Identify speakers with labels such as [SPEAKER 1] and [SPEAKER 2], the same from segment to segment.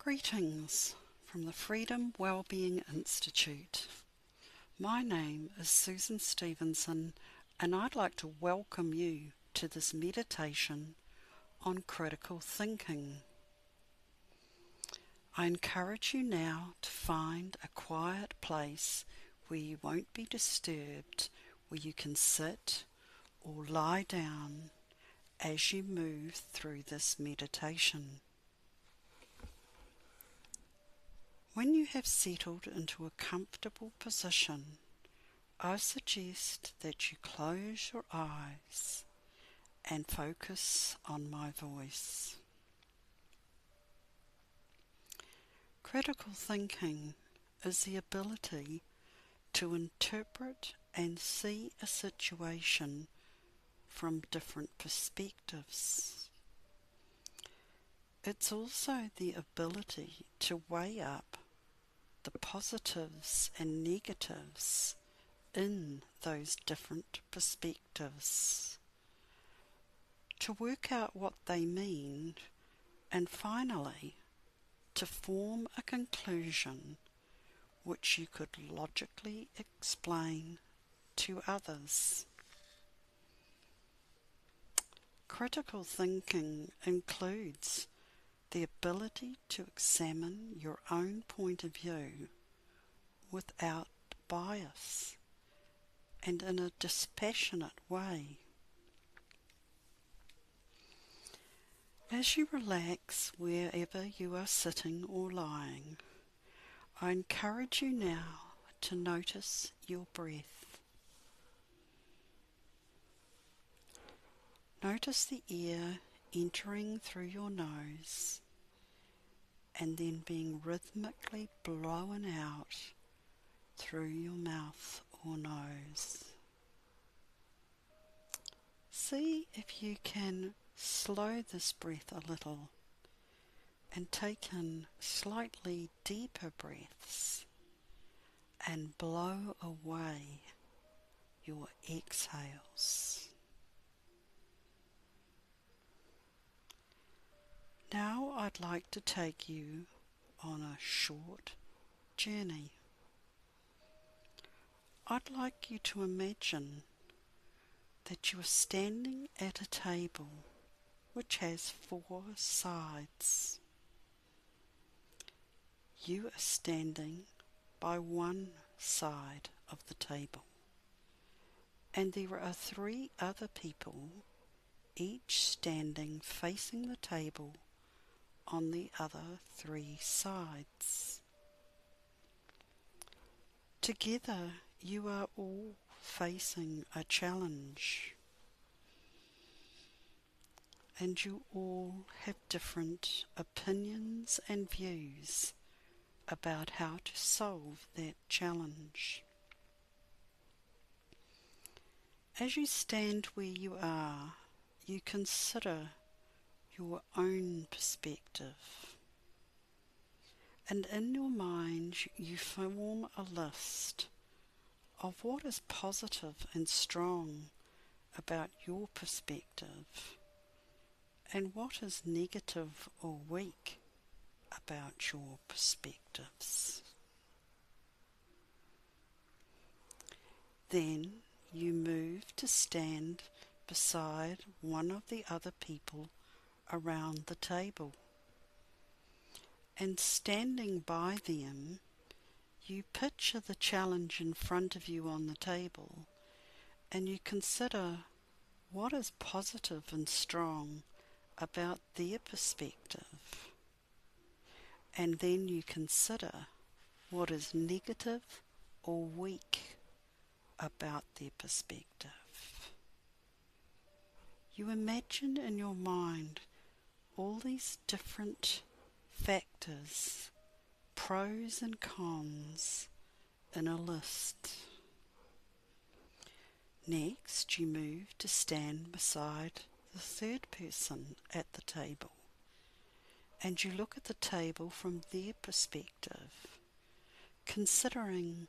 [SPEAKER 1] Greetings from the Freedom Wellbeing Institute. My name is Susan Stevenson, and I'd like to welcome you to this meditation on critical thinking. I encourage you now to find a quiet place where you won't be disturbed, where you can sit or lie down as you move through this meditation. When you have settled into a comfortable position, I suggest that you close your eyes and focus on my voice. Critical thinking is the ability to interpret and see a situation from different perspectives. It's also the ability to weigh up the positives and negatives in those different perspectives, to work out what they mean, and finally to form a conclusion which you could logically explain to others. Critical thinking includes the ability to examine your own point of view without bias and in a dispassionate way. As you relax wherever you are sitting or lying, I encourage you now to notice your breath. Notice the air entering through your nose and then being rhythmically blown out through your mouth or nose. See if you can slow this breath a little and take in slightly deeper breaths and blow away your exhales. Now I'd like to take you on a short journey. I'd like you to imagine that you are standing at a table which has 4 sides. You are standing by one side of the table, and there are 3 other people, each standing facing the table on the other 3 sides. Together you are all facing a challenge, and you all have different opinions and views about how to solve that challenge. As you stand where you are, you consider your own perspective, and in your mind you form a list of what is positive and strong about your perspective and what is negative or weak about your perspectives. Then you move to stand beside one of the other people around the table, and standing by them, you picture the challenge in front of you on the table, and you consider what is positive and strong about their perspective, and then you consider what is negative or weak about their perspective. You imagine in your mind all these different factors, pros and cons, in a list. Next, you move to stand beside the third person at the table, and you look at the table from their perspective, considering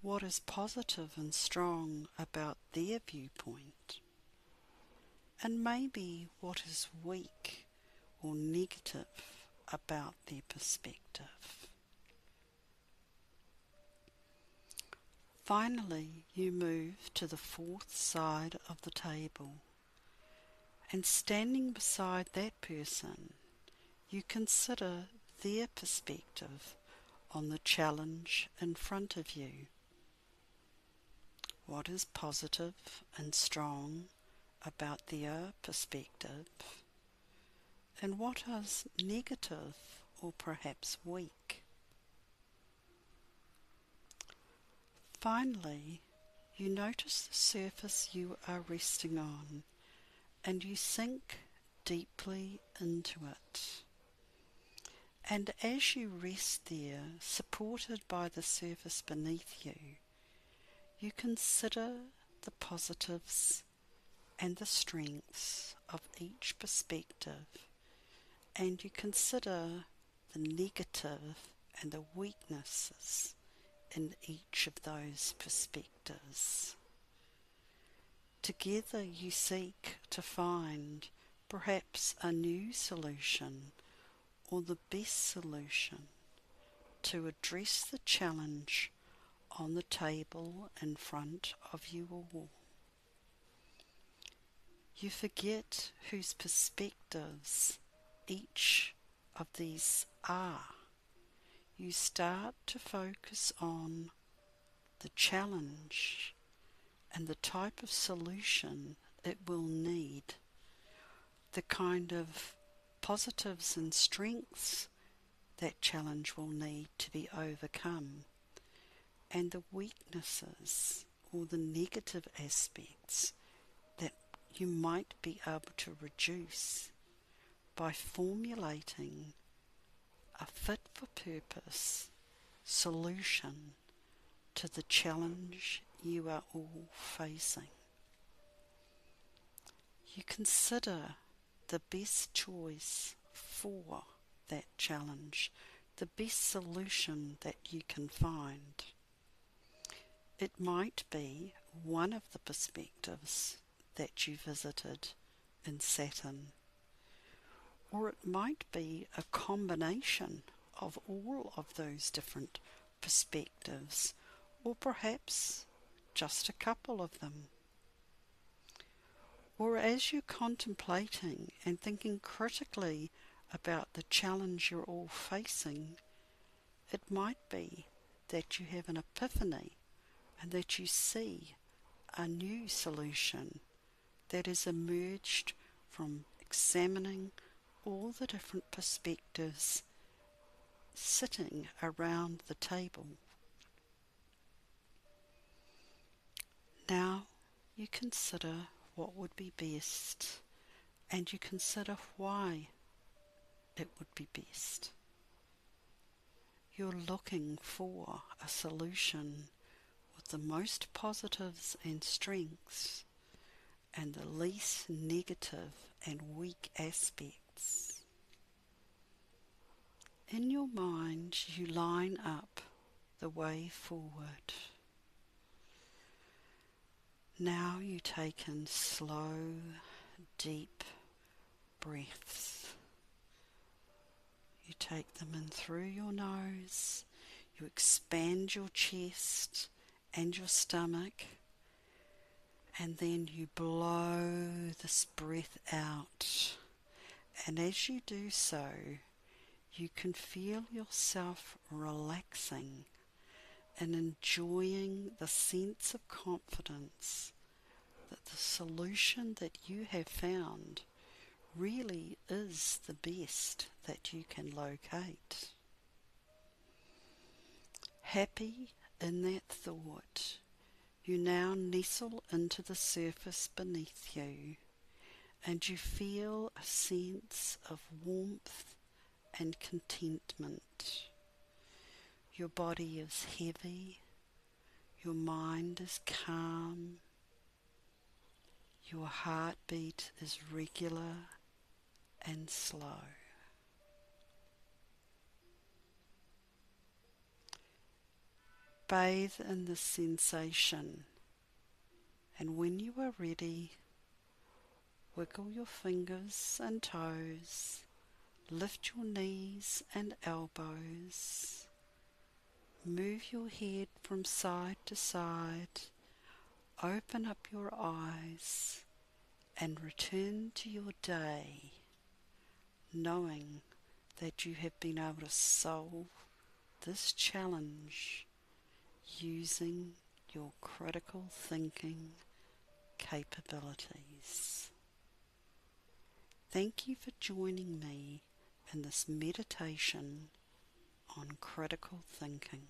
[SPEAKER 1] what is positive and strong about their viewpoint, and maybe what is weak or negative about their perspective. Finally, you move to the fourth side of the table, and standing beside that person, you consider their perspective on the challenge in front of you. What is positive and strong about their perspective, and what is negative or perhaps weak? Finally, you notice the surface you are resting on, and you sink deeply into it. And as you rest there, supported by the surface beneath you, you consider the positives and the strengths of each perspective, and you consider the negative and the weaknesses in each of those perspectives. Together you seek to find perhaps a new solution or the best solution to address the challenge on the table in front of you all. You forget whose perspectives each of these are. You start to focus on the challenge and the type of solution it will need, the kind of positives and strengths that challenge will need to be overcome, and the weaknesses or the negative aspects that you might be able to reduce by formulating a fit-for-purpose solution to the challenge you are all facing. You consider the best choice for that challenge, the best solution that you can find. It might be one of the perspectives that you visited in Saturn, or it might be a combination of all of those different perspectives, or perhaps just a couple of them. Or as you're contemplating and thinking critically about the challenge you're all facing, it might be that you have an epiphany and that you see a new solution that has emerged from examining all the different perspectives sitting around the table. Now you consider what would be best, and you consider why it would be best. You're looking for a solution with the most positives and strengths and the least negative and weak aspects. In your mind, you line up the way forward. Now you take in slow, deep breaths. You take them in through your nose, you expand your chest and your stomach, and then you blow this breath out. And as you do so, you can feel yourself relaxing and enjoying the sense of confidence that the solution that you have found really is the best that you can locate. Happy in that thought, you now nestle into the surface beneath you, and you feel a sense of warmth and contentment. Your body is heavy, your mind is calm, your heartbeat is regular and slow. Bathe in the sensation, and when you are ready, wiggle your fingers and toes, Lift your knees and elbows. Move your head from side to side. Open up your eyes and return to your day, knowing that you have been able to solve this challenge using your critical thinking capabilities. Thank you for joining me in this meditation on critical thinking.